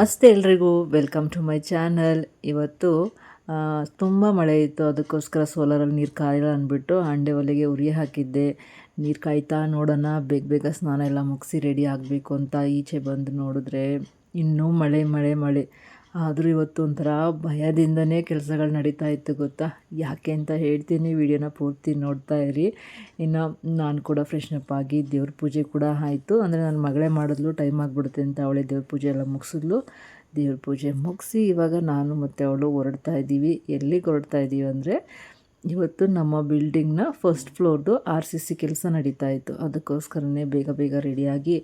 ನಮಸ್ತೆ ಎಲ್ರಿಗೂ, welcome to my channel. ಇವತ್ತು ತುಂಬ ಮಳೆ ಇತ್ತು, ಅದಕ್ಕೋಸ್ಕರ ಸೋಲಾರಲ್ಲಿ ನೀರು ಕಾಯಿಲ್ಲ ಅಂದ್ಬಿಟ್ಟು ಹಂಡೆ ಒಲೆಗೆ ಉರಿ ಹಾಕಿದ್ದೆ. ನೀರು ಕಾಯ್ತಾ ನೋಡೋಣ, ಬೇಗ ಬೇಗ ಸ್ನಾನ ಎಲ್ಲ ಮುಗಿಸಿ ರೆಡಿ ಆಗಬೇಕು ಅಂತ ಈಚೆ ಬಂದು ನೋಡಿದ್ರೆ ಇನ್ನೂ ಮಳೆ ಮಳೆ ಮಳೆ. ಆದರೂ ಇವತ್ತು ಒಂಥರ ಭಯದಿಂದನೇ ಕೆಲಸಗಳು ನಡೀತಾ ಇತ್ತು ಗೊತ್ತಾ. ಯಾಕೆ ಅಂತ ಹೇಳ್ತೀನಿ, ವಿಡಿಯೋನ ಪೂರ್ತಿ ನೋಡ್ತಾ ಇರಿ. ಇನ್ನು ನಾನು ಕೂಡ ಫ್ರೆಶ್ನಪ್ ಆಗಿ ದೇವ್ರ ಪೂಜೆ ಕೂಡ ಆಯಿತು. ಅಂದರೆ ನನ್ನ ಮಗಳೇ ಮಾಡಿದ್ಲು, ಟೈಮ್ ಆಗಿಬಿಡುತ್ತೆ ಅಂತ ಅವಳೇ ದೇವ್ರ ಪೂಜೆ ಎಲ್ಲ ಮುಗಿಸಿದ್ಲು. ದೇವ್ರ ಪೂಜೆ ಮುಗಿಸಿ ಇವಾಗ ನಾನು ಮತ್ತು ಅವಳು ಹೊರಡ್ತಾ ಇದ್ದೀವಿ. ಎಲ್ಲಿಗೆ ಹೊರಡ್ತಾ ಇದ್ದೀವಿ ಅಂದರೆ, ಇವತ್ತು ನಮ್ಮ ಬಿಲ್ಡಿಂಗ್ನ ಫಸ್ಟ್ ಫ್ಲೋರ್ದು RCC ಕೆಲಸ ನಡೀತಾ ಇತ್ತು. ಅದಕ್ಕೋಸ್ಕರನೇ ಬೇಗ ಬೇಗ ರೆಡಿಯಾಗಿ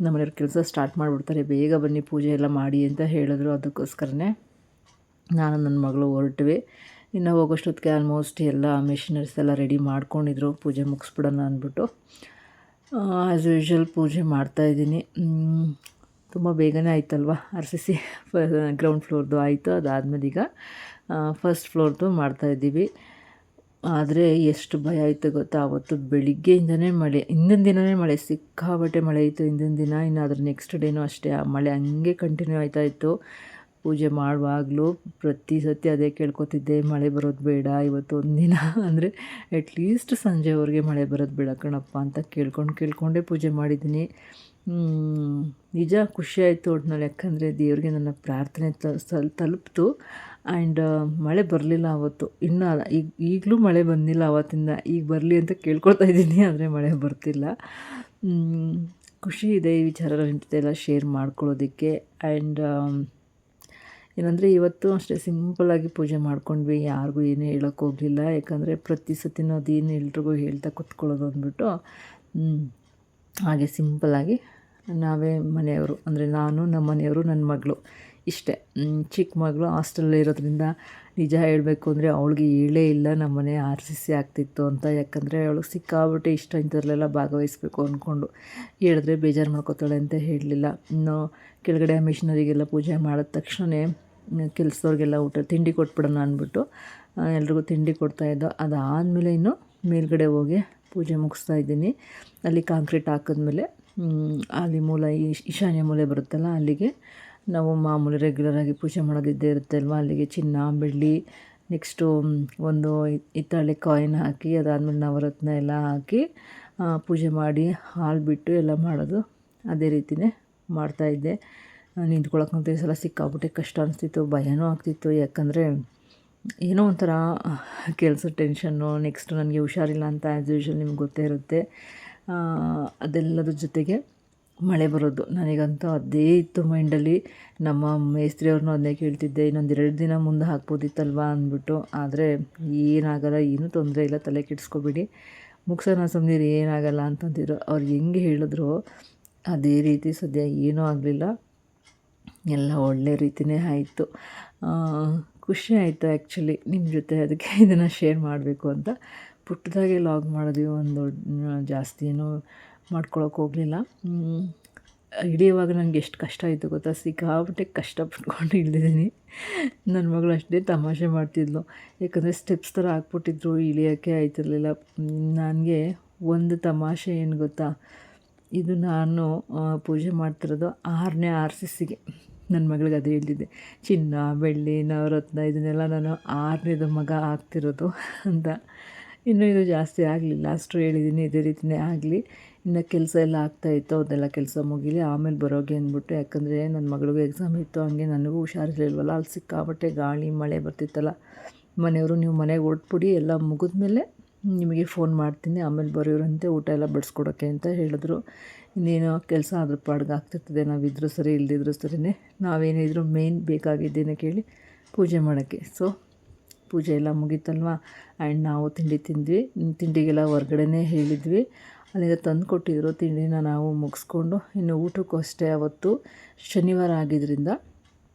ನಮ್ಮನೆಯವ್ರ ಕೆಲಸ ಸ್ಟಾರ್ಟ್ ಮಾಡಿಬಿಡ್ತಾರೆ. ಬೇಗ ಬನ್ನಿ ಪೂಜೆ ಎಲ್ಲ ಮಾಡಿ ಅಂತ ಹೇಳಿದ್ರು. ಅದಕ್ಕೋಸ್ಕರನೇ ನಾನು ನನ್ನ ಮಗಳು ಹೊರಟ್ವಿ. ಇನ್ನು ಹೋಗೋಷ್ಟೊತ್ತಿಗೆ ಆಲ್ಮೋಸ್ಟ್ ಎಲ್ಲ ಮಿಷಿನರೀಸ್ ಎಲ್ಲ ರೆಡಿ ಮಾಡ್ಕೊಂಡಿದ್ರು, ಪೂಜೆ ಮುಗಿಸ್ಬಿಡೋಣ ಅಂದ್ಬಿಟ್ಟು. ಆ್ಯಸ್ ಯೂಶ್ವಲ್ ಪೂಜೆ ಮಾಡ್ತಾಯಿದ್ದೀನಿ. ತುಂಬ ಬೇಗನೆ ಆಯ್ತಲ್ವ. RCC ಗ್ರೌಂಡ್ ಫ್ಲೋರ್ದು ಆಯಿತು. ಅದಾದಮೇಲೆ ಈಗ ಫಸ್ಟ್ ಫ್ಲೋರ್ದು ಮಾಡ್ತಾಯಿದ್ದೀವಿ. ಆದರೆ ಎಷ್ಟು ಭಯ ಆಯಿತು ಗೊತ್ತಾ. ಆವತ್ತು ಬೆಳಿಗ್ಗೆಯಿಂದನೇ ಮಳೆ, ಹಿಂದಿನ ದಿನವೇ ಮಳೆ, ಸಿಕ್ಕಾಬಟ್ಟೆ ಮಳೆ ಇತ್ತು ಹಿಂದಿನ ದಿನ. ಇನ್ನು ಅದ್ರ ನೆಕ್ಸ್ಟ್ ಡೇನೂ ಅಷ್ಟೇ ಆ ಮಳೆ ಹಂಗೆ ಕಂಟಿನ್ಯೂ ಆಯ್ತಾಯಿತ್ತು. ಪೂಜೆ ಮಾಡುವಾಗಲೂ ಪ್ರತಿ ಸತಿ ಅದೇ ಕೇಳ್ಕೊತಿದ್ದೆ, ಮಳೆ ಬರೋದು ಬೇಡ ಇವತ್ತು ಒಂದಿನ, ಅಂದರೆ ಅಟ್ಲೀಸ್ಟ್ ಸಂಜೆವರೆಗೆ ಮಳೆ ಬರೋದು ಬೇಡ ಕಣಪ್ಪ ಅಂತ ಕೇಳ್ಕೊಂಡೇ ಪೂಜೆ ಮಾಡಿದ್ದೀನಿ. ನಿಜ ಖುಷಿಯಾಯಿತು ಒಟ್ಟಿನಲ್ಲಿ. ಯಾಕಂದರೆ ದೇವ್ರಿಗೆ ನನ್ನ ಪ್ರಾರ್ಥನೆ ತಲುಪ್ತು. ಆ್ಯಂಡ್ ಮಳೆ ಬರಲಿಲ್ಲ ಆವತ್ತು. ಇನ್ನೂ ಈಗಲೂ ಮಳೆ ಬಂದಿಲ್ಲ ಆವತ್ತಿಂದ. ಈಗ ಬರಲಿ ಅಂತ ಕೇಳ್ಕೊಳ್ತಾ ಇದ್ದೀನಿ, ಆದರೆ ಮಳೆ ಬರ್ತಿಲ್ಲ. ಖುಷಿ ಇದೆ ಈ ವಿಚಾರ ನಿಮ್ಮ ಜೊತೆ ಎಲ್ಲ ಶೇರ್ ಮಾಡ್ಕೊಳ್ಳೋದಕ್ಕೆ. ಆ್ಯಂಡ್ ಏನಂದರೆ ಇವತ್ತು ಅಷ್ಟೇ ಸಿಂಪಲ್ಲಾಗಿ ಪೂಜೆ ಮಾಡ್ಕೊಂಡ್ವಿ. ಯಾರಿಗೂ ಏನೂ ಹೇಳೋಕ್ಕೋಗಲಿಲ್ಲ. ಯಾಕಂದರೆ ಪ್ರತಿ ಸತಿನೂ ಅದೇನು ಎಲ್ರಿಗೂ ಹೇಳ್ತಾ ಕೂತ್ಕೊಳ್ಳೋದು ಅಂದ್ಬಿಟ್ಟು ಹಾಗೆ ಸಿಂಪಲ್ಲಾಗಿ ನಾವೇ ಮನೆಯವರು, ಅಂದರೆ ನಾನು, ನಮ್ಮ ಮನೆಯವರು, ನನ್ನ ಮಗಳು ಇಷ್ಟೇ. ಚಿಕ್ಕ ಮಗಳು ಹಾಸ್ಟೆಲಲ್ಲಿ ಇರೋದ್ರಿಂದ ನಿಜ ಹೇಳಬೇಕು ಅಂದರೆ ಅವಳಿಗೆ ಹೇಳೇ ಇಲ್ಲ ನಮ್ಮ ಮನೆ RCC ಆಗ್ತಿತ್ತು ಅಂತ. ಯಾಕಂದರೆ ಅವಳು ಸಿಕ್ಕಾಬಿಟ್ಟೆ ಇಷ್ಟ ಇಂಥದ್ರಲ್ಲೆಲ್ಲ ಭಾಗವಹಿಸಬೇಕು ಅಂದ್ಕೊಂಡು. ಹೇಳಿದ್ರೆ ಬೇಜಾರು ಮಾಡ್ಕೋತಾಳೆ ಅಂತ ಹೇಳಲಿಲ್ಲ. ಇನ್ನು ಕೆಳಗಡೆ ಮಿಷನರಿಗೆಲ್ಲ ಪೂಜೆ ಮಾಡಿದ ತಕ್ಷಣ ಕೆಲಸದವ್ರಿಗೆಲ್ಲ ತಿಂಡಿ ಕೊಟ್ಬಿಡೋಣ ಅಂದ್ಬಿಟ್ಟು ಎಲ್ರಿಗೂ ತಿಂಡಿ ಕೊಡ್ತಾಯಿದ್ದೋ. ಅದಾದಮೇಲೆ ಇನ್ನು ಮೇಲ್ಗಡೆ ಹೋಗಿ ಪೂಜೆ ಮುಗಿಸ್ತಾ ಇದ್ದೀನಿ. ಅಲ್ಲಿ ಕಾಂಕ್ರೀಟ್ ಹಾಕಿದ್ಮೇಲೆ ಅಲ್ಲಿ ಮೂಲ ಈಶಾನ್ಯ ಮೂಲೆ ಬರುತ್ತಲ್ಲ, ಅಲ್ಲಿಗೆ ನಾವು ಮಾಮೂಲಿ ರೆಗ್ಯುಲರಾಗಿ ಪೂಜೆ ಮಾಡೋದಿದ್ದೇ ಇರುತ್ತೆ ಅಲ್ವ. ಅಲ್ಲಿಗೆ ಚಿನ್ನ, ಬೆಳ್ಳಿ, ನೆಕ್ಸ್ಟು ಒಂದು ಹಿತ್ತಾಳೆ ಕಾಯಿನ್ ಹಾಕಿ, ಅದಾದಮೇಲೆ ನವರತ್ನ ಎಲ್ಲ ಹಾಕಿ ಪೂಜೆ ಮಾಡಿ ಹಾಲು ಬಿಟ್ಟು ಎಲ್ಲ ಮಾಡೋದು. ಅದೇ ರೀತಿಯೇ ಮಾಡ್ತಾಯಿದ್ದೆ. ನಿಂತ್ಕೊಳ್ಳೋಕ್ಕಂತೂ ಈ ಸಲ ಸಿಕ್ಕಾಬಿಟ್ಟೆ ಕಷ್ಟ ಅನಿಸ್ತಿತ್ತು, ಭಯನೂ ಆಗ್ತಿತ್ತು. ಯಾಕಂದರೆ ಏನೋ ಒಂಥರ ಕೆಲಸ ಟೆನ್ಷನ್ನು. ನೆಕ್ಸ್ಟು ನನಗೆ ಹುಷಾರಿಲ್ಲ ಅಂತ ಆ್ಯಸ್ ಯೂಶ್ವಲ್ ನಿಮ್ಗೆ ಗೊತ್ತೇ ಇರುತ್ತೆ. ಅದೆಲ್ಲದ್ರ ಜೊತೆಗೆ ಮಳೆ ಬರೋದು, ನನಗಂತೂ ಅದೇ ಇತ್ತು ಮೈಂಡಲ್ಲಿ. ನಮ್ಮ ಮೇಸ್ತ್ರಿಯವ್ರನ್ನೂ ಅದನ್ನೇ ಕೇಳ್ತಿದ್ದೆ, ಇನ್ನೊಂದು 2 ದಿನ ಮುಂದೆ ಹಾಕ್ಬೋದಿತ್ತಲ್ವ ಅಂದ್ಬಿಟ್ಟು. ಆದರೆ ಏನಾಗಲ್ಲ, ಏನೂ ತೊಂದರೆ ಇಲ್ಲ, ತಲೆ ಕೆಡಿಸ್ಕೊಬೇಡಿ, ಮುಗಿಸೋಣ ಸುಮ್ಮನಿರಿ, ಏನಾಗಲ್ಲ ಅಂತಂದಿದ್ರು. ಅವ್ರು ಹೆಂಗೆ ಹೇಳಿದ್ರು ಅದೇ ರೀತಿ ಸದ್ಯ ಏನೂ ಆಗಲಿಲ್ಲ, ಎಲ್ಲ ಒಳ್ಳೆ ರೀತಿಯೇ ಆಯಿತು. ಖುಷಿ ಆಯಿತು ಆ್ಯಕ್ಚುಲಿ ನಿಮ್ಮ ಜೊತೆ. ಅದಕ್ಕೆ ಇದನ್ನು ಶೇರ್ ಮಾಡಬೇಕು ಅಂತ ಪುಟ್ಟದಾಗೆ ಲಾಗ್ ಮಾಡಿದ್ವಿ. ಒಂದು ಜಾಸ್ತಿ ಏನೂ ಮಾಡ್ಕೊಳಕ್ಕೆ ಹೋಗಲಿಲ್ಲ. ಹಿಡಿಯುವಾಗ ನನಗೆ ಎಷ್ಟು ಕಷ್ಟ ಆಯಿತು ಗೊತ್ತಾ. ಸಿಕ್ಕಾಬಿಟ್ಟೆ ಕಷ್ಟಪಟ್ಕೊಂಡು ಹಿಡ್ದಿದ್ದೀನಿ. ನನ್ನ ಮಗಳು ಅಷ್ಟೇ ತಮಾಷೆ ಮಾಡ್ತಿದ್ಲು. ಯಾಕಂದರೆ ಸ್ಟೆಪ್ಸ್ ಥರ ಹಾಕ್ಬಿಟ್ಟಿದ್ರು, ಇಳಿಯೋಕ್ಕೆ ಆಯ್ತಿರಲಿಲ್ಲ. ನನಗೆ ಒಂದು ತಮಾಷೆ ಏನು ಗೊತ್ತಾ, ಇದು ನಾನು ಪೂಜೆ ಮಾಡ್ತಿರೋದು 6ನೇ RCCಗೆ. ನನ್ನ ಮಗಳಿಗೆ ಅದೇ ಹೇಳ್ತಿದ್ದೆ, ಚಿನ್ನ, ಬೆಳ್ಳಿ, ನವರತ್ನ ಇದನ್ನೆಲ್ಲ ನಾನು 6ನೇದು ಮಗ ಆಗ್ತಿರೋದು ಅಂತ. ಇನ್ನೂ ಇದು ಜಾಸ್ತಿ ಆಗಲಿಲ್ಲ, ಅಷ್ಟು ಹೇಳಿದ್ದೀನಿ. ಇದೇ ರೀತಿಯೇ ಆಗಲಿ. ಇನ್ನು ಕೆಲಸ ಎಲ್ಲ ಆಗ್ತಾಯಿತ್ತು, ಅದೆಲ್ಲ ಕೆಲಸ ಮುಗೀಲಿ ಆಮೇಲೆ ಬರೋಗೆ ಅಂದ್ಬಿಟ್ಟು. ಯಾಕಂದರೆ ನನ್ನ ಮಗಳಿಗೂ ಎಕ್ಸಾಮ್ ಇತ್ತು, ಹಂಗೆ ನನಗೂ ಹುಷಾರಿರಲಿಲ್ವಲ್ಲ. ಅಲ್ಲಿ ಸಿಕ್ಕಾಬಟ್ಟೆ ಗಾಳಿ ಮಳೆ ಬರ್ತಿತ್ತಲ್ಲ. ಮನೆಯವರು ನೀವು ಮನೆಗೆ ಹೊರಟ್ಬಿಡಿ, ಎಲ್ಲ ಮುಗಿದ್ಮೇಲೆ ನಿಮಗೆ ಫೋನ್ ಮಾಡ್ತೀನಿ, ಆಮೇಲೆ ಬರೋರಂತೆ ಊಟ ಎಲ್ಲ ಬಡಿಸ್ಕೊಡೋಕ್ಕೆ ಅಂತ ಹೇಳಿದ್ರು. ಇನ್ನೇನೋ ಕೆಲಸ ಅದ್ರ ಪಾಡ್ಗೆ ಆಗ್ತಿರ್ತದೆ, ನಾವಿದ್ರೂ ಸರಿ ಇಲ್ದಿದ್ರೂ ಸರಿಯೇ. ನಾವೇನಿದ್ರು ಮೇಯ್ನ್ ಬೇಕಾಗಿದ್ದೇನೆ ಕೇಳಿ ಪೂಜೆ ಮಾಡೋಕ್ಕೆ. ಸೊ ಪೂಜೆ ಎಲ್ಲ ಮುಗೀತಲ್ವ. ಆ್ಯಂಡ್ ನಾವು ತಿಂಡಿ ತಿಂದ್ವಿ. ತಿಂಡಿಗೆಲ್ಲ ಹೊರ್ಗಡೆನೇ ಹೇಳಿದ್ವಿ, ಅಲ್ಲಿಂದ ತಂದು ಕೊಟ್ಟಿದ್ರು. ತಿಂಡಿನ ನಾವು ಮುಗಿಸ್ಕೊಂಡು ಇನ್ನು ಊಟಕ್ಕೂ ಅಷ್ಟೇ. ಅವತ್ತು ಶನಿವಾರ ಆಗಿದ್ದರಿಂದ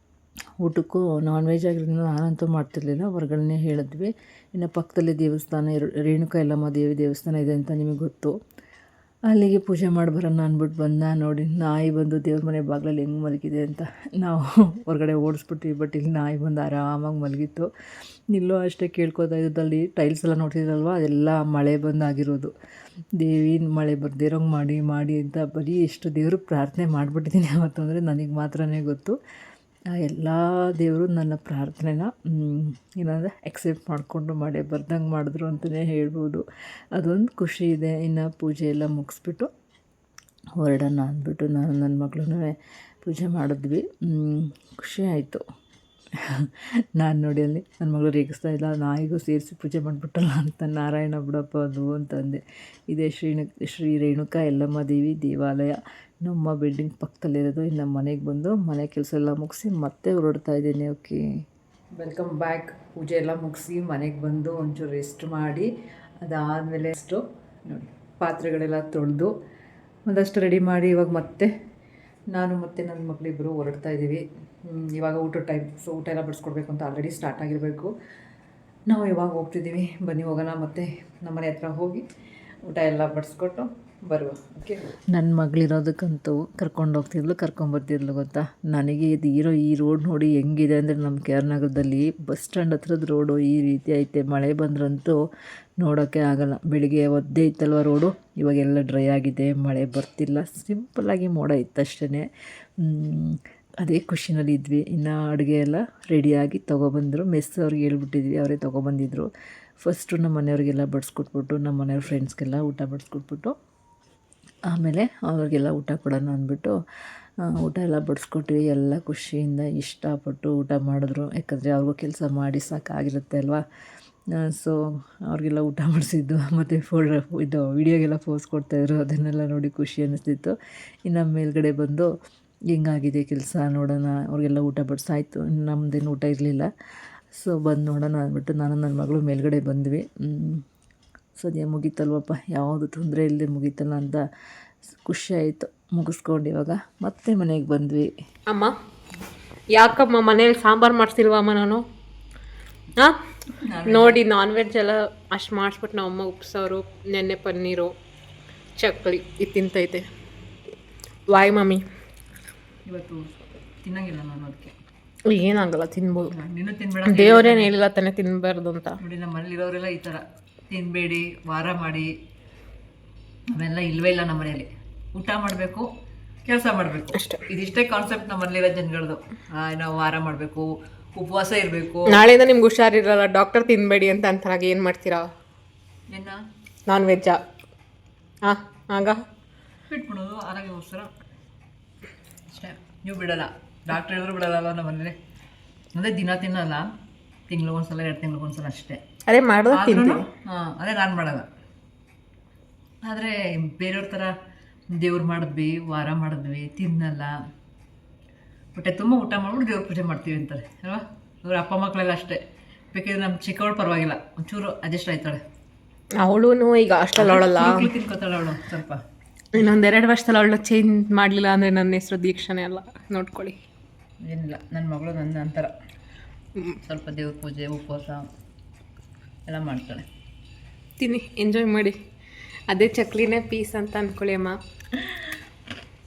ಊಟಕ್ಕೂ ನಾನ್ ವೆಜ್ ಆಗಿರೋದ್ರಿಂದ ನಾನಂತೂ ಮಾಡ್ತಿರ್ಲಿಲ್ಲ, ಹೊರಗಡೆ ಹೇಳಿದ್ವಿ. ಇನ್ನು ಪಕ್ಕದಲ್ಲಿ ದೇವಸ್ಥಾನ, ರೇಣುಕಾ ಯಲ್ಲಮ್ಮ ದೇವಿ ದೇವಸ್ಥಾನ ಇದೆ ಅಂತ ನಿಮಗೆ ಗೊತ್ತು. ಅಲ್ಲಿಗೆ ಪೂಜೆ ಮಾಡಿ ಬರೋಣ ಅಂದ್ಬಿಟ್ಟು ಬಂದ. ನೋಡಿ ನಾಯಿ ಬಂದು ದೇವ್ರ ಮನೆ ಬಾಗಿಲಲ್ಲಿ ಹೆಂಗೆ ಮಲಗಿದೆ ಅಂತ. ನಾವು ಹೊರಗಡೆ ಓಡಿಸ್ಬಿಟ್ವಿ, ಬಟ್ ಇಲ್ಲಿ ನಾಯಿ ಬಂದು ಆರಾಮಾಗಿ ಮಲಗಿತ್ತು. ಇಲ್ಲೂ ಅಷ್ಟೇ ಕೇಳ್ಕೊತಾ ಇದ್ದದಲ್ಲಿ ಟೈಲ್ಸ್ ಎಲ್ಲ ನೋಡ್ತಿದ್ದಲ್ವ, ಅದೆಲ್ಲ ಮಳೆ ಬಂದಾಗಿರೋದು. ದೇವಿ ಮಳೆ ಬರ್ದಿರೋಂಗೆ ಮಾಡಿ ಅಂತ ಬರೀ ಎಷ್ಟು ದೇವ್ರಿಗೆ ಪ್ರಾರ್ಥನೆ ಮಾಡಿಬಿಟ್ಟಿದ್ದೀನಿ ಅವತ್ತು, ಅಂದರೆ ನನಗೆ ಮಾತ್ರನೇ ಗೊತ್ತು. ಆ ಎಲ್ಲ ದೇವರು ನನ್ನ ಪ್ರಾರ್ಥನೆನ ಏನಂದರೆ ಎಕ್ಸೆಪ್ಟ್ ಮಾಡಿಕೊಂಡು ಮಾಡೇ ಬರ್ದಂಗೆ ಮಾಡಿದ್ರು ಅಂತಲೇ ಹೇಳ್ಬೋದು. ಅದೊಂದು ಖುಷಿ ಇದೆ. ಇನ್ನು ಪೂಜೆ ಎಲ್ಲ ಮುಗಿಸ್ಬಿಟ್ಟು ಹೊರಡೋಣ ಅಂದ್ಬಿಟ್ಟು ನಾನು ನನ್ನ ಮಗಳೂ ಪೂಜೆ ಮಾಡಿದ್ವಿ. ಖುಷಿ ಆಯಿತು. ನಾನು ನೋಡಿ ಅಲ್ಲಿ ನನ್ನ ಮಗಳು ರೇಗಿಸ್ತಾ ಇಲ್ಲ, ನಾಯಿಗೂ ಸೇರಿಸಿ ಪೂಜೆ ಮಾಡಿಬಿಟ್ಟಲ್ಲ ಅಂತ. ನಾರಾಯಣ ಬಿಡಪ್ಪ ಅದು ಅಂತಂದೆ. ಇದೇ ಶ್ರೀ ರೇಣುಕಾ ಯಲ್ಲಮ್ಮ ದೇವಿ ದೇವಾಲಯ ನಮ್ಮ ಬಿಲ್ಡಿಂಗ್ ಪಕ್ಕದಲ್ಲಿರೋದು. ಇನ್ನು ಮನೆಗೆ ಬಂದು ಮನೆ ಕೆಲಸ ಎಲ್ಲ ಮುಗಿಸಿ ಮತ್ತೆ ಹೊರಡ್ತಾ ಇದ್ದೀನಿ. Okay, welcome back. ಪೂಜೆ ಎಲ್ಲ ಮುಗಿಸಿ ಮನೆಗೆ ಬಂದು ಒಂಚೂರು ರೆಸ್ಟ್ ಮಾಡಿ ಅದಾದಮೇಲೆ ಅಷ್ಟು ನೋಡಿ ಪಾತ್ರೆಗಳೆಲ್ಲ ತೊಳೆದು ಒಂದಷ್ಟು ರೆಡಿ ಮಾಡಿ ಇವಾಗ ಮತ್ತೆ ನಾನು ಮತ್ತು ನನ್ನ ಮಕ್ಕಳಿಬ್ಬರು ಹೊರಡ್ತಾ ಇದ್ದೀವಿ. ಇವಾಗ ಊಟದ ಟೈಮ್, ಸೊ ಊಟ ಎಲ್ಲ ಬಡಿಸ್ಕೊಡ್ಬೇಕು ಅಂತ ಆಲ್ರೆಡಿ ಸ್ಟಾರ್ಟ್ ಆಗಿರಬೇಕು. ನಾವು ಇವಾಗ ಹೋಗ್ತಿದ್ದೀವಿ, ಬನ್ನಿ ಹೋಗೋಣ. ಮತ್ತು ನಮ್ಮ ಮನೆ ಹತ್ರ ಹೋಗಿ ಊಟ ಎಲ್ಲ ಬಡಿಸ್ಕೊಟ್ಟು ಬರುವ. ಓಕೆ, ನನ್ನ ಮಗಳಿರೋದಕ್ಕಂತೂ ಕರ್ಕೊಂಡು ಹೋಗ್ತಿದ್ಲು, ಕರ್ಕೊಂಬರ್ತಿದ್ಲು ಗೊತ್ತಾ. ನನಗೆ ಇದು ಈ ರೋಡ್ ನೋಡಿ ಹೆಂಗಿದೆ ಅಂದರೆ, ನಮ್ಮ ಕೆ ಆರ್ ನಗರದಲ್ಲಿ ಬಸ್ ಸ್ಟ್ಯಾಂಡ್ ಹತ್ರದ ರೋಡು ಈ ರೀತಿ ಐತೆ. ಮಳೆ ಬಂದ್ರಂತೂ ನೋಡೋಕ್ಕೆ ಆಗೋಲ್ಲ. ಬೆಳಿಗ್ಗೆ ಒದ್ದೆ ಇತ್ತಲ್ವ ರೋಡು, ಇವಾಗೆಲ್ಲ ಡ್ರೈ ಆಗಿದೆ, ಮಳೆ ಬರ್ತಿಲ್ಲ, ಸಿಂಪಲ್ಲಾಗಿ ಮೋಡ ಇತ್ತಷ್ಟೇ. ಅದೇ ಖುಷಿನಲ್ಲಿ ಇದ್ವಿ. ಇನ್ನು ಅಡುಗೆ ಎಲ್ಲ ರೆಡಿಯಾಗಿ ತೊಗೊಬಂದರು. ಮೆಸ್ ಅವ್ರಿಗೆ ಹೇಳ್ಬಿಟ್ಟಿದ್ವಿ, ಅವರೇ ತೊಗೊಬಂದಿದ್ರು. ಫಸ್ಟು ನಮ್ಮ ಮನೆಯವ್ರಿಗೆಲ್ಲ ಬಡಿಸ್ಕೊಟ್ಬಿಟ್ಟು, ನಮ್ಮ ಮನೆಯವ್ರ ಫ್ರೆಂಡ್ಸ್ಗೆಲ್ಲ ಊಟ ಬಡಿಸ್ಕೊಟ್ಬಿಟ್ಟು ಆಮೇಲೆ ಅವ್ರಿಗೆಲ್ಲ ಊಟ ಕೊಡೋಣ ಅಂದ್ಬಿಟ್ಟು ಊಟ ಎಲ್ಲ ಬಡಿಸ್ಕೊಟ್ವಿ. ಎಲ್ಲ ಖುಷಿಯಿಂದ ಇಷ್ಟಪಟ್ಟು ಊಟ ಮಾಡಿದ್ರು. ಯಾಕಂದರೆ ಅವ್ರಿಗೂ ಕೆಲಸ ಮಾಡಿ ಸಾಕಾಗಿರುತ್ತೆ ಅಲ್ವಾ. ಸೊ ಅವ್ರಿಗೆಲ್ಲ ಊಟ ಮಾಡಿಸಿದ್ದು ಮತ್ತು ಇದು ವೀಡಿಯೋಗೆಲ್ಲ ಪೋಸ್ ಕೊಡ್ತಾಯಿದ್ರು. ಅದನ್ನೆಲ್ಲ ನೋಡಿ ಖುಷಿ ಅನ್ನಿಸ್ತಿತ್ತು. ಇನ್ನು ಮೇಲ್ಗಡೆ ಬಂದು ಹೆಂಗಾಗಿದೆ ಕೆಲಸ ನೋಡೋಣ, ಅವ್ರಿಗೆಲ್ಲ ಊಟ ಬಡಿಸಾಯ್ತು. ನಮ್ಮದೇನು ಊಟ ಇರಲಿಲ್ಲ. ಸೊ ಬಂದು ನೋಡೋಣ ಅಂದ್ಬಿಟ್ಟು ನಾನು ನನ್ನ ಮಗಳು ಮೇಲ್ಗಡೆ ಬಂದ್ವಿ. ಸದ್ಯ ಮುಗೀತಲ್ವಪ್ಪ, ಯಾವುದು ತೊಂದರೆ ಇಲ್ಲದೆ ಮುಗೀತಲ್ಲ ಅಂತ ಖುಷಿ ಆಯಿತು. ಮುಗಿಸ್ಕೊಂಡು ಇವಾಗ ಮತ್ತೆ ಮನೆಗೆ ಬಂದ್ವಿ. ಅಮ್ಮ, ಯಾಕಮ್ಮ ಮನೇಲಿ ಸಾಂಬಾರು ಮಾಡಿಸಿಲ್ವಮ್ಮ ನಾನು? ಹಾಂ, ನೋಡಿ ನಾನ್ ವೆಜ್ ಎಲ್ಲ ಅಷ್ಟು ಮಾಡಿಸ್ಬಿಟ್ಟು ನಮ್ಮಮ್ಮ ಉಪ್ಸೋರು, ನೆನ್ನೆ ಪನ್ನೀರು, ಚಕ್ಲಿ ಇದು ತಿಂತೈತೆ. ವಾಯ್ ಮಮ್ಮಿ, ಇವತ್ತು ತಿನ್ನಂಗಿಲ್ಲ ನಾನು, ಅದಕ್ಕೆ ಏನಾಗಲ್ಲ, ತಿನ್ಬೋದು. ನೀನು ತಿನ್ಬೇಡ, ದೇವರೇನು ಹೇಳಿಲ್ಲ ತಾನೇ ತಿನ್ನಬಾರ್ದು ಅಂತ. ನೋಡಿ ನಮ್ಮ ಮನೇಲಿರೋರೆಲ್ಲ ಈ ಥರ ತಿನ್ನಬೇಡಿ, ವಾರ ಮಾಡಿ, ಅವೆಲ್ಲ ಇಲ್ಲವೇ ಇಲ್ಲ ನಮ್ಮ ಮನೇಲಿ. ಊಟ ಮಾಡಬೇಕು, ಕೆಲಸ ಮಾಡಬೇಕು ಅಷ್ಟೇ. ಇದಿಷ್ಟೇ ಕಾನ್ಸೆಪ್ಟ್ ನಮ್ಮ ಮನೇಲಿರೋ ಜನಗಳದು. ನಾವು ವಾರ ಮಾಡಬೇಕು, ಉಪವಾಸ ಇರಬೇಕು. ನಾಳೆಯಿಂದ ನಿಮ್ಗೆ ಹುಷಾರಿರಲ್ಲ, ಡಾಕ್ಟರ್ ತಿನ್ನಬೇಡಿ ಅಂತ ಅಂತಾರಾಗ ಏನು ಮಾಡ್ತೀರಾ? ಏನ ನಾನ್ ವೆಜ್ಜಾ? ಹಾಂ, ಆಗ ಬಿಟ್ಬಿಡೋದು ಆರೋಗ್ಯಕ್ಕೋಸ್ಕರ ಅಷ್ಟೇ. ನೀವು ಬಿಡಲ್ಲ, ಡಾಕ್ಟ್ರ್ ಹೇಳಿದ್ರು ಬಿಡಲ್ಲ ನಮ್ಮ ಮನೇಲಿ. ಅಂದರೆ ದಿನ ತಿನ್ನಲ್ಲ, ತಿಂಗ್ಳಿಗೊಂದ್ಸಲ 2 ತಿಂಗ್ಳಿಗೊಂದ್ಸಲ ಅಷ್ಟೇ. ಅದೇ ಮಾಡೋದು ತಿಂತೀವಿ. ಹಾಂ, ಅದೇ ನಾನು ಮಾಡಲ್ಲ. ಆದರೆ ಬೇರೆಯವ್ರ ಥರ ದೇವ್ರು ಮಾಡಿದ್ವಿ, ವಾರ ಮಾಡಿದ್ವಿ, ತಿನ್ನಲ್ಲ. ಹೊಟ್ಟೆ ತುಂಬ ಊಟ ಮಾಡ್ಬಿಟ್ಟು ದೇವ್ರ ಪೂಜೆ ಮಾಡ್ತೀವಿ ಅಂತಾರೆ ಅಲ್ವಾ. ಇವ್ರ ಅಪ್ಪ ಮಕ್ಕಳೆಲ್ಲ ಅಷ್ಟೇ. ಬೇಕಿದ್ರೆ ನಮ್ಮ ಚಿಕ್ಕವಳು ಪರವಾಗಿಲ್ಲ, ಒಂಚೂರು ಅಡ್ಜಸ್ಟ್ ಆಯ್ತಾಳೆ. ಅವಳು ಈಗ ಹಾಸ್ಟೆಲ್ ಅವಳಲ್ಲ, ತಿನ್ಕೋತಾಳೆ ಅವಳು ಸ್ವಲ್ಪ. ಇನ್ನೊಂದು 2 ವರ್ಷದಲ್ಲಿ ಅವಳನ್ನ ಚೇಂಜ್ ಮಾಡಲಿಲ್ಲ ಅಂದರೆ ನನ್ನ ಹೆಸರು ದೀಕ್ಷಾನೇ ಅಲ್ಲ, ನೋಡ್ಕೊಳ್ಳಿ. ಏನಿಲ್ಲ, ನನ್ನ ಮಗಳು ನನ್ನ ನಂತರ ಸ್ವಲ್ಪ ದೇವ್ರ ಪೂಜೆ ಉಪವಾಸ ಎಲ್ಲ ಮಾಡ್ತಾಳೆ. ತಿನ್ನಿ, ಎಂಜಾಯ್ ಮಾಡಿ. ಅದೇ ಚಕ್ಲಿನೇ ಪೀಸ್ ಅಂತ ಅಂದ್ಕೊಳ್ಳಿ ಅಮ್ಮ.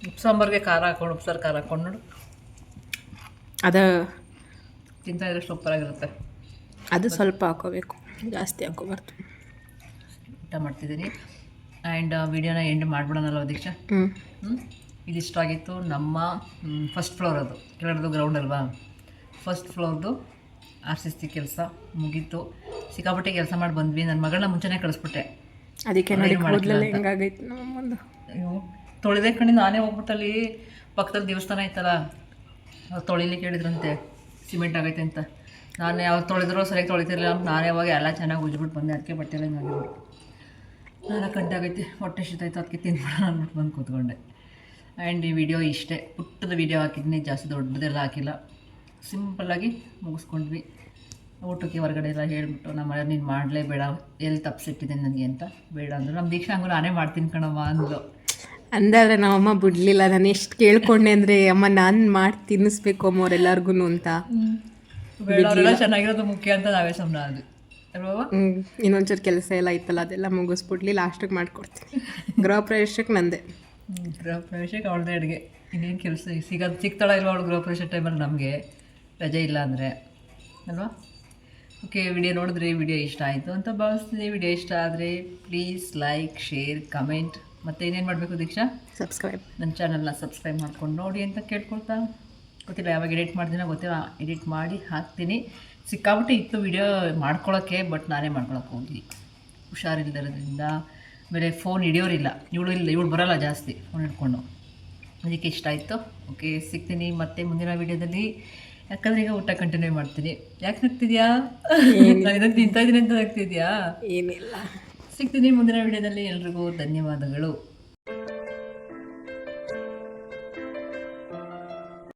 ಉಪ್ಪು ಸಾಂಬಾರಿಗೆ ಖಾರ ಹಾಕೊಂಡು, ಉಪ್ಸಾರು ಖಾರ ಹಾಕೊಂಡು ನೋಡು, ಅದು ತಿಂತಾಯಿದ್ರೆ ಸೂಪರಾಗಿರುತ್ತೆ. ಅದು ಸ್ವಲ್ಪ ಹಾಕೋಬೇಕು, ಜಾಸ್ತಿ ಹಾಕೋಬಾರ್ದು. ಊಟ ಮಾಡ್ತಿದ್ದೀನಿ. ಆ್ಯಂಡ್ ವಿಡಿಯೋನ ಎಂಡ್ ಮಾಡಿಬಿಡೋಣಲ್ಲ ದೀಕ್ಷಾ. ಇದಿಷ್ಟಾಗಿತ್ತು ನಮ್ಮ ಫಸ್ಟ್ ಫ್ಲೋರ್. ಅದು ಕೆಳಗಡೆದು ಗ್ರೌಂಡ್ ಅಲ್ವಾ. ಫಸ್ಟ್ ಫ್ಲೋರ್ದು RCC ಕೆಲಸ ಮುಗೀತು. ಸಿಕ್ಕಾಪಟ್ಟೆ ಕೆಲಸ ಮಾಡಿ ಬಂದ್ವಿ. ನನ್ನ ಮಗಳನ್ನ ಮುಂಚೆನೇ ಕಳಿಸ್ಬಿಟ್ಟೆ. ಅದಕ್ಕೆ ನೋಡಿ ಹೆಂಗಾಗೈತೆ ನಮ್ಮೊಂದು. ಅಯ್ಯೋ, ತೊಳೆದೇ ಕಣ್ಣಿ ನಾನೇ ಹೋಗ್ಬಿಟ್ಟಲ್ಲಿ ಪಕ್ಕದಲ್ಲಿ ದೇವಸ್ಥಾನ ಐತಲ್ಲ, ಅವ್ರು ತೊಳಿಲಿಕ್ಕೆ ಹೇಳಿದ್ರಂತೆ, ಸಿಮೆಂಟ್ ಆಗೈತೆ ಅಂತ. ನಾನು ಯಾವಾಗ ತೊಳೆದ್ರೂ ಸರಿಯಾಗಿ ತೊಳಿತಿರಲಿಲ್ಲ ಅಂತ ನಾನೇ ಯಾವಾಗ ಎಲ್ಲ ಚೆನ್ನಾಗಿ ಉಜ್ಬಿಟ್ಟು ಬಂದೆ. ಅದಕ್ಕೆ ಬಟ್ಟೆ ಎಲ್ಲ ಹಿಂಗಾಗಿರೋದು. 4 ಗಂಟೆ ಆಗೈತೆ, ಹೊಟ್ಟೆ ಶಿತಾಯ್ತು, ಅದಕ್ಕೆ ತಿನ್ಬಿಡೋಣ ಅಂದ್ಬಿಟ್ಟು ಬಂದು ಕೂತ್ಕೊಂಡೆ. ಆ್ಯಂಡ್ ಈ ವಿಡಿಯೋ ಇಷ್ಟೇ, ಪುಟ್ಟದ ವಿಡಿಯೋ ಹಾಕಿದ್ದೀನಿ, ಜಾಸ್ತಿ ದೊಡ್ಡದೆಲ್ಲ ಹಾಕಿಲ್ಲ. ಸಿಂಪಲ್ಲಾಗಿ ಮುಗಿಸ್ಕೊಂಡ್ವಿ. ಊಟಕ್ಕೆ ಹೊರಗಡೆ ಎಲ್ಲ ಹೇಳಿಬಿಟ್ಟು ನಮ್ಮ ಮನೆ ನೀನು ಮಾಡಲೇಬೇಡ, ಎಲ್ಲಿ ತಪ್ಪಿಸಿಟ್ಟಿದೆ ನನಗೆ ಅಂತ. ಬೇಡ ಅಂದರು. ನಮ್ಮ ದೀಕ್ಷಾ ಹಂಗೂ ನಾನೇ ಮಾಡ್ತೀನಿ ಕಣಮ್ಮ ಅಂದ್ಲು. ಅಂದಾದ್ರೆ ನಮ್ಮಮ್ಮ ಬಿಡಲಿಲ್ಲ. ನಾನು ಎಷ್ಟು ಕೇಳ್ಕೊಂಡೆ ಅಂದರೆ, ಅಮ್ಮ ನಾನು ಮಾಡಿ ತಿನ್ನಿಸ್ಬೇಕು ಅಮ್ಮ ಅವರೆಲ್ಲರಿಗೂ ಅಂತ. ಬೇಡ, ಚೆನ್ನಾಗಿರೋದು ಮುಖ್ಯ ಅಂತ ನಾವೇ ಸುಮ್ಮನೆ ಅದು ಅಲ್ವಾ. ಇನ್ನೊಂಚೂರು ಕೆಲಸ ಎಲ್ಲ ಐತಲ್ಲ, ಅದೆಲ್ಲ ಮುಗಿಸ್ಬಿಡ್ಲಿ, ಲಾಸ್ಟಿಗೆ ಮಾಡಿಕೊಡ್ತೀನಿ. ಗೃಹ ಪ್ರವೇಶಕ್ಕೆ ನಂದೆ. ಗೃಹ ಪ್ರವೇಶಕ್ಕೆ ಅವಳದೇ ಅಡುಗೆ. ಇನ್ನೇನು ಕೆಲಸ ಸಿಗ್ತಾಳ ಇಲ್ವ ಅವಳು ಗೃಹ ಪ್ರವೇಶ ಟೈಮಲ್ಲಿ ನಮಗೆ ರಜೆ ಇಲ್ಲ ಅಂದರೆ ಅಲ್ವಾ. ಓಕೆ, ವಿಡಿಯೋ ನೋಡಿದ್ರೆ ವಿಡಿಯೋ ಇಷ್ಟ ಆಯಿತು ಅಂತ ಭಾವಿಸ್ತೀನಿ. ವಿಡಿಯೋ ಇಷ್ಟ ಆದರೆ ಪ್ಲೀಸ್ ಲೈಕ್, ಶೇರ್, ಕಮೆಂಟ್, ಮತ್ತು ಏನೇನು ಮಾಡಬೇಕು ದೀಕ್ಷಾ? ಸಬ್ಸ್ಕ್ರೈಬ್. ನನ್ನ ಚಾನಲ್ನ ಸಬ್ಸ್ಕ್ರೈಬ್ ಮಾಡ್ಕೊಂಡು ನೋಡಿ ಅಂತ ಕೇಳ್ಕೊಳ್ತಾ ಗೊತ್ತಿಲ್ಲ ಯಾವಾಗ ಎಡಿಟ್ ಮಾಡ್ತೀನೋ ಗೊತ್ತಿಲ್ಲ, ಎಡಿಟ್ ಮಾಡಿ ಹಾಕ್ತೀನಿ. ಸಿಕ್ಕಾಬಿಟ್ಟು ಇತ್ತು ವಿಡಿಯೋ ಮಾಡ್ಕೊಳ್ಳೋಕ್ಕೆ, ಬಟ್ ನಾನೇ ಮಾಡ್ಕೊಳಕ್ಕೆ ಹೋಗಿ ಹುಷಾರಿಲ್ಲದಿರೋದ್ರಿಂದ. ಆಮೇಲೆ ಫೋನ್ ಹಿಡಿಯೋರಿಲ್ಲ, ಇವಳು ಬರೋಲ್ಲ ಜಾಸ್ತಿ ಫೋನ್ ಹಿಡ್ಕೊಂಡು, ಅದಕ್ಕೆ ಇಷ್ಟ ಆಯಿತು. ಓಕೆ, ಸಿಗ್ತೀನಿ ಮತ್ತೆ ಮುಂದಿನ ವೀಡಿಯೋದಲ್ಲಿ. ಯಾಕಂದರೆ ಈಗ ಊಟ ಕಂಟಿನ್ಯೂ ಮಾಡ್ತೀನಿ. ಯಾಕೆ ನಗ್ತಿದ್ಯಾ? ನಾನು ಇದನ್ನು ತಿಂತಾ ಇದ್ದೀನಿ ಅಂತ ನಗ್ತಿದ್ಯಾ? ಏನಿಲ್ಲ. ಸಿಗ್ತೀನಿ ಮುಂದಿನ ವೀಡಿಯೋದಲ್ಲಿ. ಎಲ್ರಿಗೂ ಧನ್ಯವಾದಗಳು.